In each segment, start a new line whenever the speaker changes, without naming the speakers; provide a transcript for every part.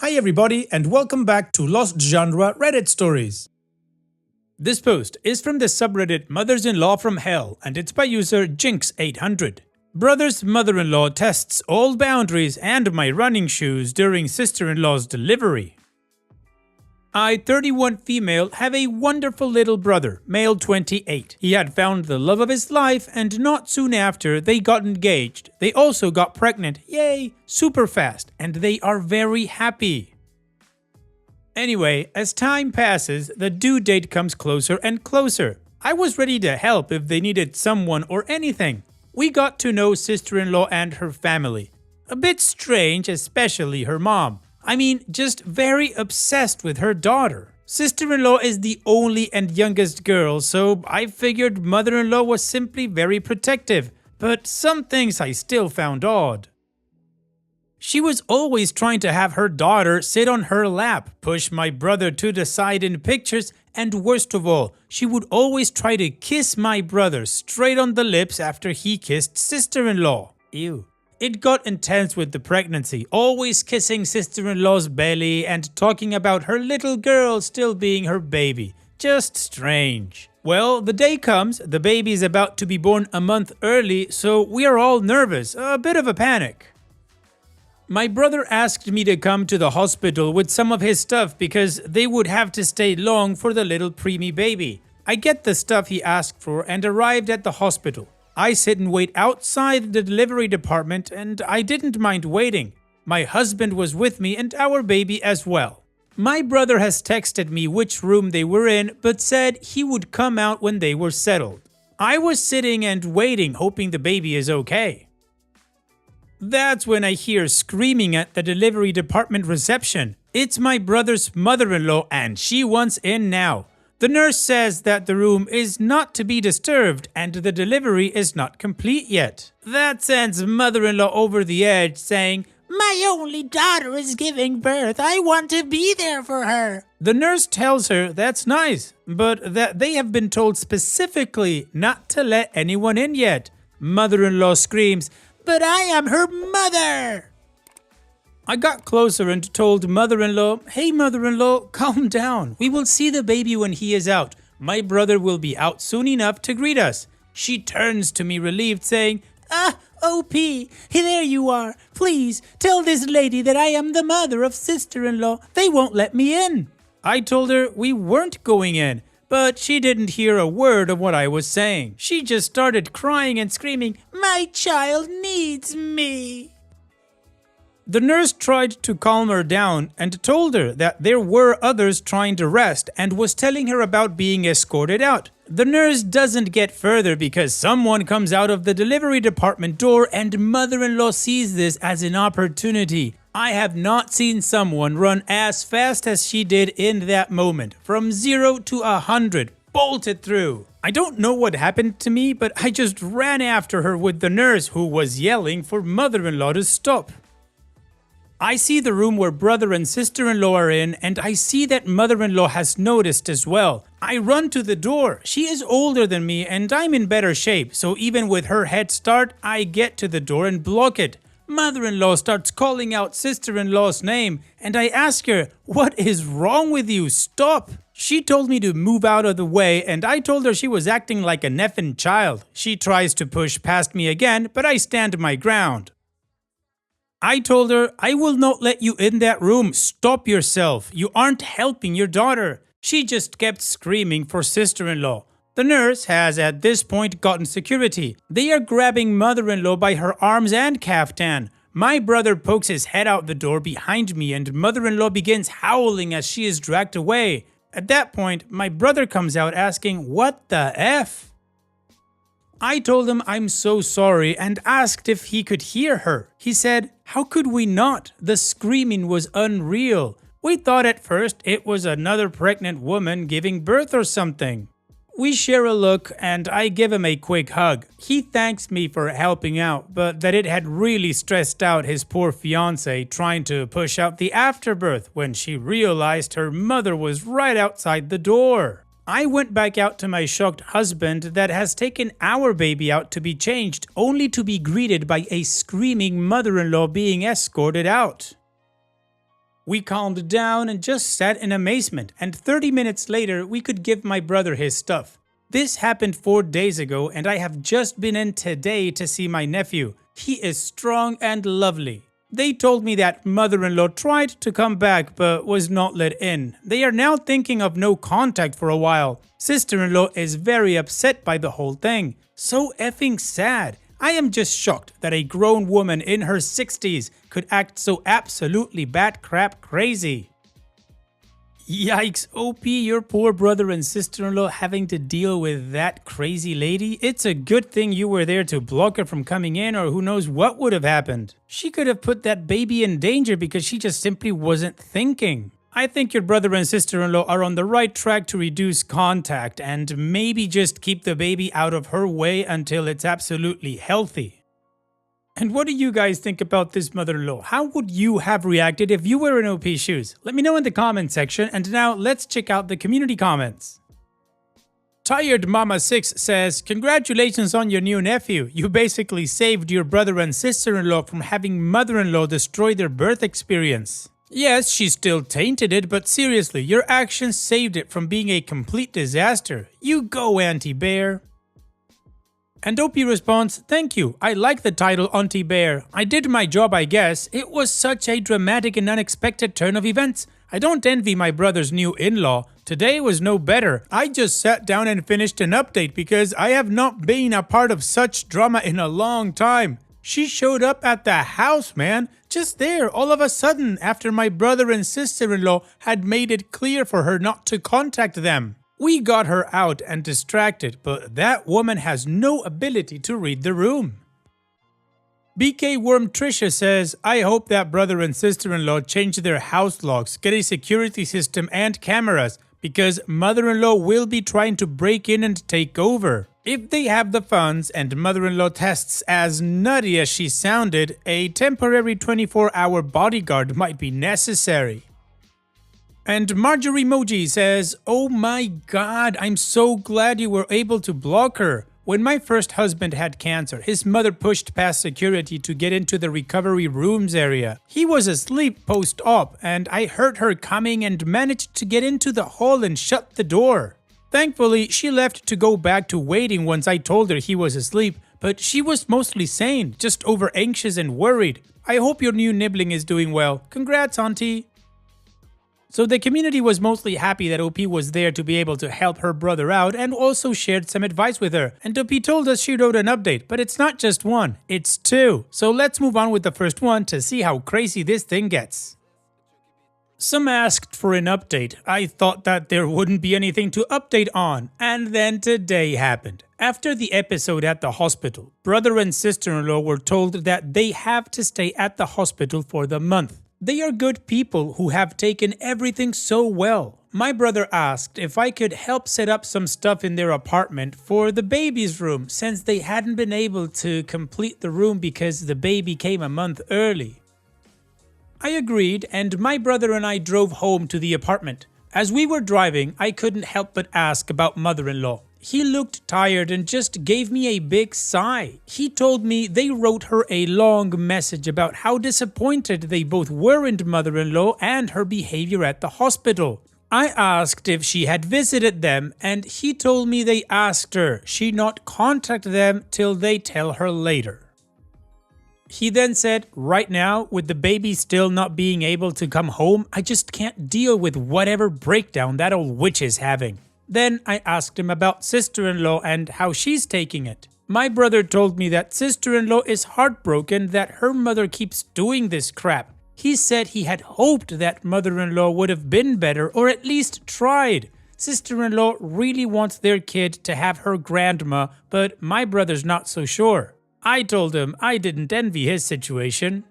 Hi everybody and welcome back to Lost Genre Reddit Stories. This post is from the subreddit Mothers-in-Law from Hell and it's by user Jinx800. Brother's mother-in-law tests all boundaries and my running shoes during sister-in-law's delivery. I, 31 female, have a wonderful little brother, male 28. He had found the love of his life and not soon after they got engaged. They also got pregnant, yay, super fast, and they are very happy. Anyway, as time passes, the due date comes closer and closer. I was ready to help if they needed someone or anything. We got to know sister-in-law and her family. A bit strange, especially her mom. I mean, just very obsessed with her daughter. Sister-in-law is the only and youngest girl, so I figured mother-in-law was simply very protective, but some things I still found odd. She was always trying to have her daughter sit on her lap, push my brother to the side in pictures, and worst of all, she would always try to kiss my brother straight on the lips after he kissed sister-in-law. Ew. It got intense with the pregnancy, always kissing sister-in-law's belly and talking about her little girl still being her baby. Just strange. Well, the day comes, the baby is about to be born a month early, so we are all nervous, a bit of a panic. My brother asked me to come to the hospital with some of his stuff because they would have to stay long for the little preemie baby. I get the stuff he asked for and arrived at the hospital. I sit and wait outside the delivery department and I didn't mind waiting. My husband was with me and our baby as well. My brother has texted me which room they were in but said he would come out when they were settled. I was sitting and waiting hoping the baby is okay. That's when I hear screaming at the delivery department reception. It's my brother's mother-in-law and she wants in now. The nurse says that the room is not to be disturbed and the delivery is not complete yet. That sends mother-in-law over the edge saying, "My only daughter is giving birth. I want to be there for her." The nurse tells her that's nice, but that they have been told specifically not to let anyone in yet. Mother-in-law screams, "But I am her mother!" I got closer and told mother-in-law, "Hey mother-in-law, calm down. We will see the baby when he is out. My brother will be out soon enough to greet us." She turns to me relieved saying, OP, there you are. Please tell this lady that I am the mother of sister-in-law. They won't let me in." I told her we weren't going in, but she didn't hear a word of what I was saying. She just started crying and screaming, "My child needs me." The nurse tried to calm her down and told her that there were others trying to rest and was telling her about being escorted out. The nurse doesn't get further because someone comes out of the delivery department door and mother-in-law sees this as an opportunity. I have not seen someone run as fast as she did in that moment. From 0 to 100, bolted through. I don't know what happened to me, but I just ran after her with the nurse who was yelling for mother-in-law to stop. I see the room where brother and sister-in-law are in and I see that mother-in-law has noticed as well. I run to the door. She is older than me and I'm in better shape, so even with her head start, I get to the door and block it. Mother-in-law starts calling out sister-in-law's name and I ask her, "What is wrong with you? Stop!" She told me to move out of the way and I told her she was acting like an effing child. She tries to push past me again, but I stand my ground. I told her, "I will not let you in that room. Stop yourself. You aren't helping your daughter." She just kept screaming for sister-in-law. The nurse has at this point gotten security. They are grabbing mother-in-law by her arms and caftan. My brother pokes his head out the door behind me and mother-in-law begins howling as she is dragged away. At that point, my brother comes out asking, "What the F?" I told him I'm so sorry and asked if he could hear her. He said, "How could we not? The screaming was unreal. We thought at first it was another pregnant woman giving birth or something." We share a look and I give him a quick hug. He thanks me for helping out, but that it had really stressed out his poor fiance trying to push out the afterbirth when she realized her mother was right outside the door. I went back out to my shocked husband that has taken our baby out to be changed, only to be greeted by a screaming mother-in-law being escorted out. We calmed down and just sat in amazement, and 30 minutes later we could give my brother his stuff. This happened 4 days ago and I have just been in today to see my nephew. He is strong and lovely. They told me that mother-in-law tried to come back but was not let in. They are now thinking of no contact for a while. Sister-in-law is very upset by the whole thing. So effing sad. I am just shocked that a grown woman in her 60s could act so absolutely bat crap crazy. Yikes, OP, your poor brother and sister-in-law having to deal with that crazy lady. It's a good thing you were there to block her from coming in, or who knows what would have happened. She could have put that baby in danger because she just simply wasn't thinking. I think your brother and sister-in-law are on the right track to reduce contact and maybe just keep the baby out of her way until it's absolutely healthy. And what do you guys think about this mother-in-law? How would you have reacted if you were in OP's shoes? Let me know in the comment section, and now let's check out the community comments. Tired Mama 6 says, "Congratulations on your new nephew. You basically saved your brother and sister-in-law from having mother-in-law destroy their birth experience. Yes, she still tainted it, but seriously, your actions saved it from being a complete disaster. You go, Auntie Bear." And OP responds, "Thank you. I like the title Auntie Bear. I did my job, I guess. It was such a dramatic and unexpected turn of events. I don't envy my brother's new in-law. Today was no better. I just sat down and finished an update because I have not been a part of such drama in a long time. She showed up at the house, man. Just there, all of a sudden, after my brother and sister-in-law had made it clear for her not to contact them. We got her out and distracted, but that woman has no ability to read the room." BK Worm Trisha says, "I hope that brother and sister-in-law change their house locks, get a security system and cameras, because mother-in-law will be trying to break in and take over. If they have the funds and mother-in-law tests as nutty as she sounded, a temporary 24-hour bodyguard might be necessary." And Marjorie Moji says, "Oh my god, I'm so glad you were able to block her. When my first husband had cancer, his mother pushed past security to get into the recovery rooms area. He was asleep post-op and I heard her coming and managed to get into the hall and shut the door. Thankfully, she left to go back to waiting once I told her he was asleep, but she was mostly sane, just over anxious and worried. I hope your new nibbling is doing well. Congrats, Auntie." So the community was mostly happy that OP was there to be able to help her brother out and also shared some advice with her. And OP told us she wrote an update, but it's not just one, it's two. So let's move on with the first one to see how crazy this thing gets. Some asked for an update. I thought that there wouldn't be anything to update on, and then today happened. After the episode at the hospital, brother and sister-in-law were told that they have to stay at the hospital for the month. They are good people who have taken everything so well. My brother asked if I could help set up some stuff in their apartment for the baby's room since they hadn't been able to complete the room because the baby came a month early. I agreed, and my brother and I drove home to the apartment. As we were driving, I couldn't help but ask about mother-in-law. He looked tired and just gave me a big sigh. He told me they wrote her a long message about how disappointed they both were in mother-in-law and her behavior at the hospital. I asked if she had visited them, and he told me they asked her she not contact them till they tell her later. He then said, "Right now, with the baby still not being able to come home, I just can't deal with whatever breakdown that old witch is having." Then I asked him about sister-in-law and how she's taking it. My brother told me that sister-in-law is heartbroken that her mother keeps doing this crap. He said he had hoped that mother-in-law would have been better or at least tried. Sister-in-law really wants their kid to have her grandma, but my brother's not so sure. I told him I didn't envy his situation.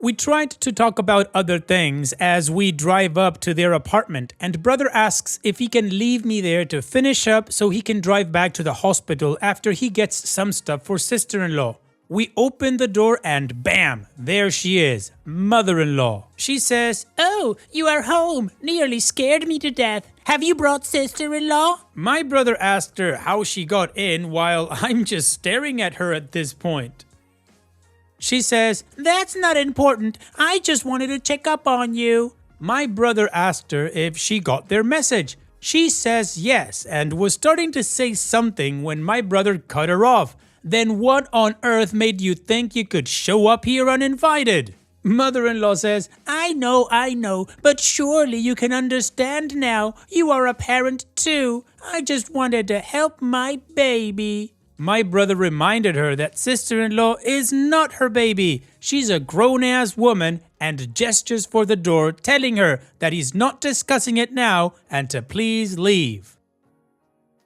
We tried to talk about other things as we drive up to their apartment, and brother asks if he can leave me there to finish up so he can drive back to the hospital after he gets some stuff for sister-in-law. We open the door and bam, there she is, mother-in-law. She says, "Oh, you are home. Nearly scared me to death. Have you brought sister-in-law?" My brother asked her how she got in while I'm just staring at her at this point. She says, "That's not important. I just wanted to check up on you." My brother asked her if she got their message. She says yes and was starting to say something when my brother cut her off. "Then what on earth made you think you could show up here uninvited?" Mother-in-law says, I know, but surely you can understand now. You are a parent too. I just wanted to help my baby." My brother reminded her that sister-in-law is not her baby. She's a grown-ass woman and gestures for the door, telling her that he's not discussing it now and to please leave.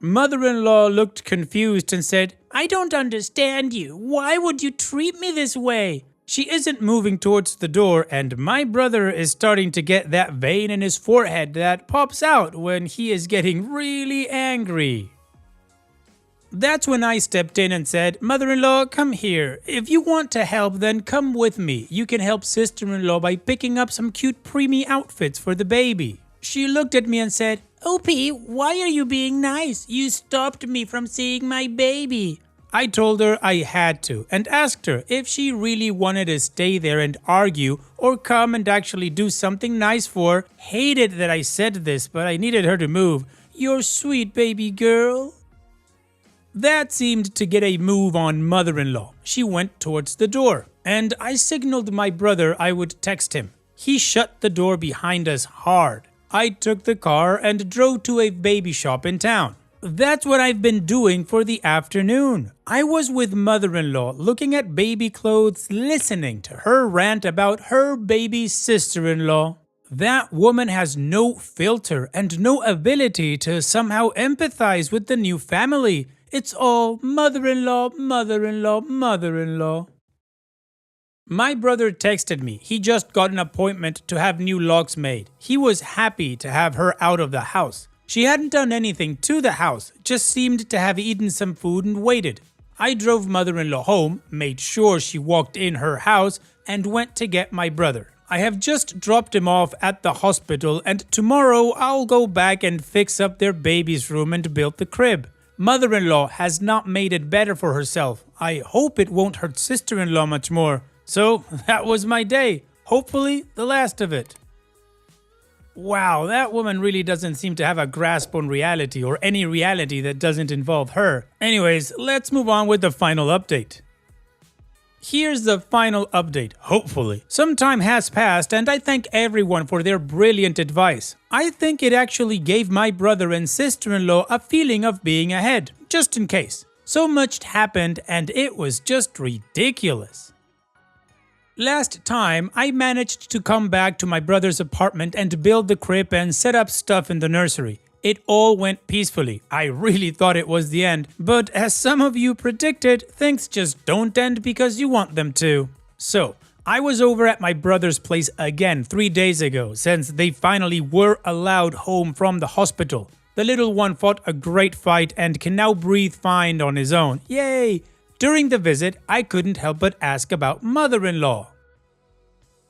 Mother-in-law looked confused and said, "I don't understand you. Why would you treat me this way?" She isn't moving towards the door, and my brother is starting to get that vein in his forehead that pops out when he is getting really angry. That's when I stepped in and said, "Mother-in-law, come here. If you want to help, then come with me. You can help sister-in-law by picking up some cute preemie outfits for the baby." She looked at me and said, "OP, why are you being nice? You stopped me from seeing my baby." I told her I had to and asked her if she really wanted to stay there and argue or come and actually do something nice for her. Hated that I said this, but I needed her to move. "You're sweet, baby girl." That seemed to get a move on mother-in-law. She went towards the door, and I signaled my brother I would text him. He shut the door behind us hard. I took the car and drove to a baby shop in town. That's what I've been doing for the afternoon. I was with mother-in-law looking at baby clothes, listening to her rant about her baby sister-in-law. That woman has no filter and no ability to somehow empathize with the new family. It's all mother-in-law, mother-in-law, mother-in-law. My brother texted me. He just got an appointment to have new locks made. He was happy to have her out of the house. She hadn't done anything to the house, just seemed to have eaten some food and waited. I drove mother-in-law home, made sure she walked in her house, and went to get my brother. I have just dropped him off at the hospital, and tomorrow I'll go back and fix up their baby's room and build the crib. Mother-in-law has not made it better for herself. I hope it won't hurt sister-in-law much more. So that was my day. Hopefully the last of it. Wow, that woman really doesn't seem to have a grasp on reality or any reality that doesn't involve her. Anyways, let's move on with the final update. Here's the final update, hopefully. Some time has passed and I thank everyone for their brilliant advice. I think it actually gave my brother and sister-in-law a feeling of being ahead, just in case. So much happened and it was just ridiculous. Last time, I managed to come back to my brother's apartment and build the crib and set up stuff in the nursery. It all went peacefully. I really thought it was the end, but as some of you predicted, things just don't end because you want them to. So, I was over at my brother's place again 3 days ago since they finally were allowed home from the hospital. The little one fought a great fight and can now breathe fine on his own. Yay! During the visit, I couldn't help but ask about mother-in-law.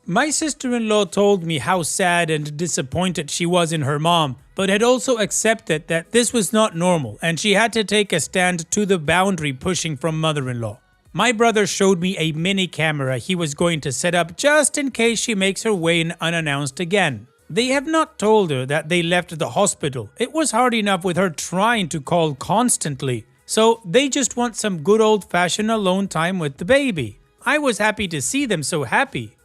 My sister-in-law told me how sad and disappointed she was in her mom, but had also accepted that this was not normal and she had to take a stand to the boundary pushing from mother-in-law. My brother showed me a mini camera he was going to set up just in case she makes her way in unannounced again. They have not told her that they left the hospital. It was hard enough with her trying to call constantly. So they just want some good old-fashioned alone time with the baby. I was happy to see them so happy.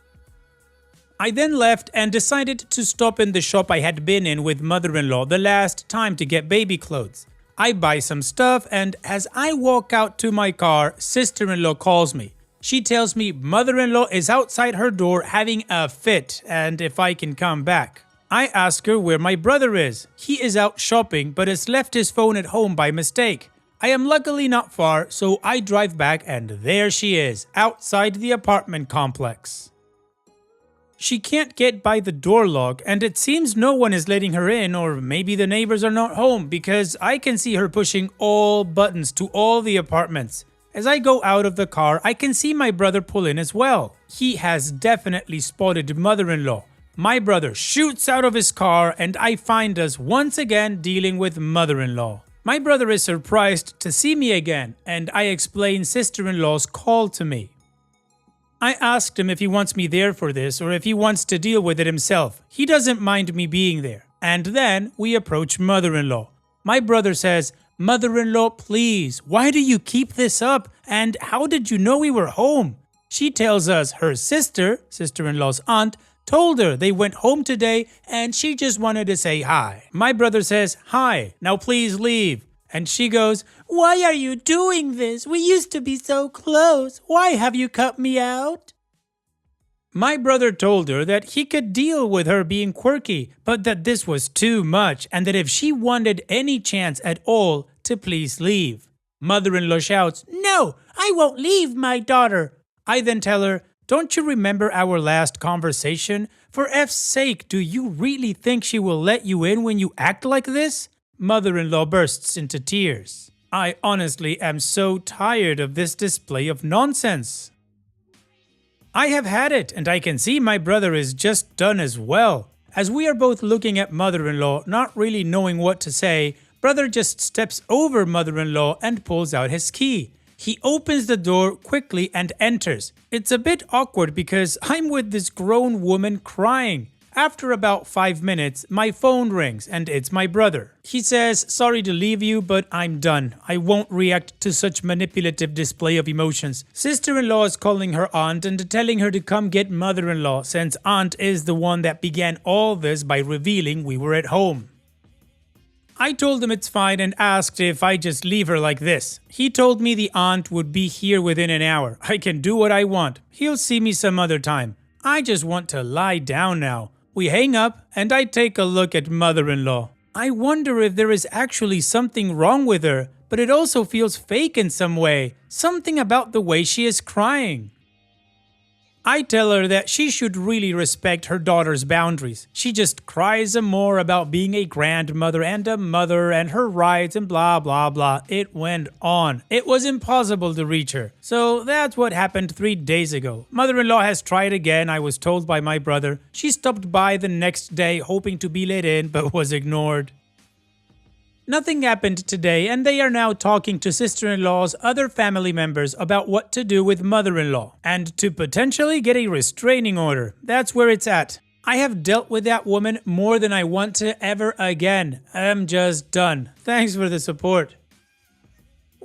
I then left and decided to stop in the shop I had been in with mother-in-law the last time to get baby clothes. I buy some stuff and as I walk out to my car, sister-in-law calls me. She tells me mother-in-law is outside her door having a fit and if I can come back. I ask her where my brother is. He is out shopping but has left his phone at home by mistake. I am luckily not far, so I drive back and there she is, outside the apartment complex. She can't get by the door lock and it seems no one is letting her in, or maybe the neighbors are not home because I can see her pushing all buttons to all the apartments. As I go out of the car, I can see my brother pull in as well. He has definitely spotted mother-in-law. My brother shoots out of his car and I find us once again dealing with mother-in-law. My brother is surprised to see me again and I explain sister-in-law's call to me. I asked him if he wants me there for this or if he wants to deal with it himself. He doesn't mind me being there. And then we approach mother-in-law. My brother says, "Mother-in-law, please, why do you keep this up? And how did you know we were home?" She tells us her sister-in-law's aunt, told her they went home today and she just wanted to say hi. My brother says, "Hi, now please leave." And she goes, "Why are you doing this? We used to be so close. Why have you cut me out?" My brother told her that he could deal with her being quirky, but that this was too much and that if she wanted any chance at all, to please leave. Mother-in-law shouts, "No, I won't leave my daughter." I then tell her, "Don't you remember our last conversation? For F's sake, do you really think she will let you in when you act like this?" Mother-in-law bursts into tears. I honestly am so tired of this display of nonsense. I have had it, and I can see my brother is just done as well. As we are both looking at mother-in-law, not really knowing what to say, brother just steps over mother-in-law and pulls out his key. He opens the door quickly and enters. It's a bit awkward because I'm with this grown woman crying. After about 5 minutes, my phone rings and it's my brother. He says, "Sorry to leave you, but I'm done. I won't react to such manipulative display of emotions. Sister-in-law is calling her aunt and telling her to come get mother-in-law since aunt is the one that began all this by revealing we were at home." I told him it's fine and asked if I just leave her like this. He told me the aunt would be here within an hour. I can do what I want. He'll see me some other time. I just want to lie down now. We hang up and I take a look at mother-in-law. I wonder if there is actually something wrong with her, but it also feels fake in some way. Something about the way she is crying. I tell her that she should really respect her daughter's boundaries. She just cries more about being a grandmother and a mother and her rights and blah blah blah. It went on. It was impossible to reach her. So that's what happened 3 days ago. Mother-in-law has tried again, I was told by my brother. She stopped by the next day hoping to be let in but was ignored. Nothing happened today and they are now talking to sister-in-law's other family members about what to do with mother-in-law and to potentially get a restraining order. That's where it's at. I have dealt with that woman more than I want to ever again. I'm just done. Thanks for the support.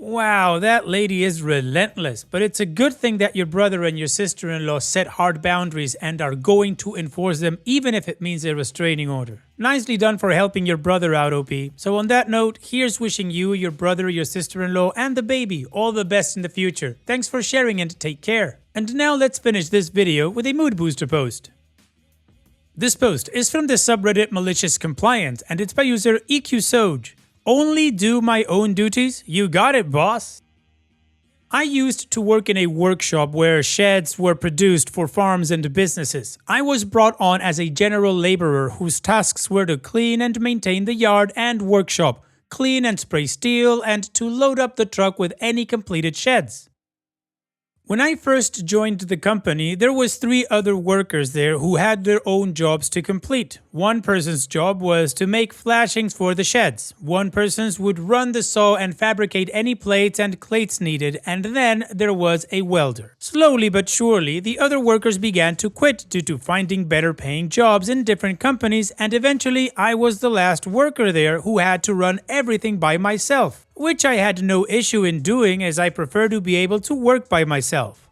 Wow, that lady is relentless, but it's a good thing that your brother and your sister-in-law set hard boundaries and are going to enforce them even if it means a restraining order. Nicely done for helping your brother out, OP. So on that note, here's wishing you, your brother, your sister-in-law, and the baby all the best in the future. Thanks for sharing and take care. And now let's finish this video with a mood booster post. This post is from the subreddit Malicious Compliance and it's by user EQSoj. Only do my own duties? You got it, boss. I used to work in a workshop where sheds were produced for farms and businesses. I was brought on as a general laborer whose tasks were to clean and maintain the yard and workshop, clean and spray steel, and to load up the truck with any completed sheds. When I first joined the company, there was 3 other workers there who had their own jobs to complete. One person's job was to make flashings for the sheds. One person's would run the saw and fabricate any plates and clates needed, and then there was a welder. Slowly but surely, the other workers began to quit due to finding better paying jobs in different companies, and eventually I was the last worker there who had to run everything by myself. Which I had no issue in doing as I prefer to be able to work by myself.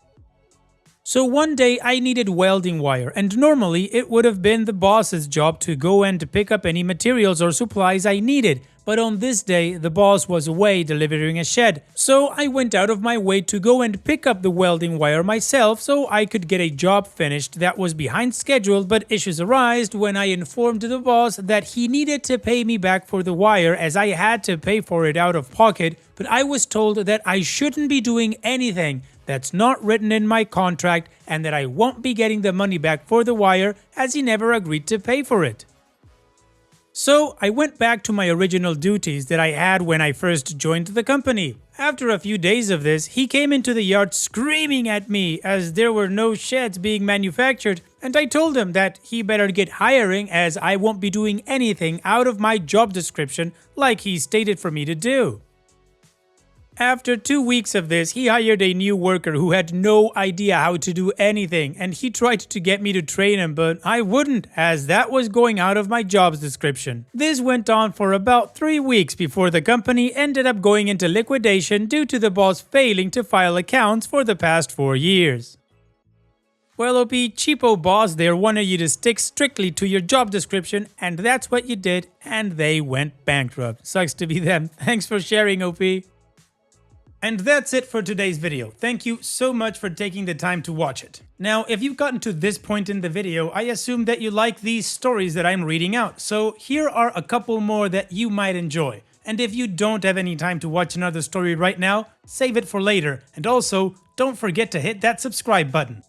So one day I needed welding wire and normally it would have been the boss's job to go and pick up any materials or supplies I needed, but on this day the boss was away delivering a shed, so I went out of my way to go and pick up the welding wire myself so I could get a job finished that was behind schedule, but issues arose when I informed the boss that he needed to pay me back for the wire as I had to pay for it out of pocket, but I was told that I shouldn't be doing anything that's not written in my contract and that I won't be getting the money back for the wire as he never agreed to pay for it. So I went back to my original duties that I had when I first joined the company. After a few days of this, he came into the yard screaming at me as there were no sheds being manufactured, and I told him that he better get hiring as I won't be doing anything out of my job description like he stated for me to do. After 2 weeks of this, he hired a new worker who had no idea how to do anything, and he tried to get me to train him, but I wouldn't, as that was going out of my job's description. This went on for about 3 weeks before the company ended up going into liquidation due to the boss failing to file accounts for the past 4 years. Well, OP, cheapo boss there wanted you to stick strictly to your job description, and that's what you did, and they went bankrupt. Sucks to be them. Thanks for sharing, OP. And that's it for today's video. Thank you so much for taking the time to watch it. Now, if you've gotten to this point in the video, I assume that you like these stories that I'm reading out, so here are a couple more that you might enjoy. And if you don't have any time to watch another story right now, save it for later, and also, don't forget to hit that subscribe button.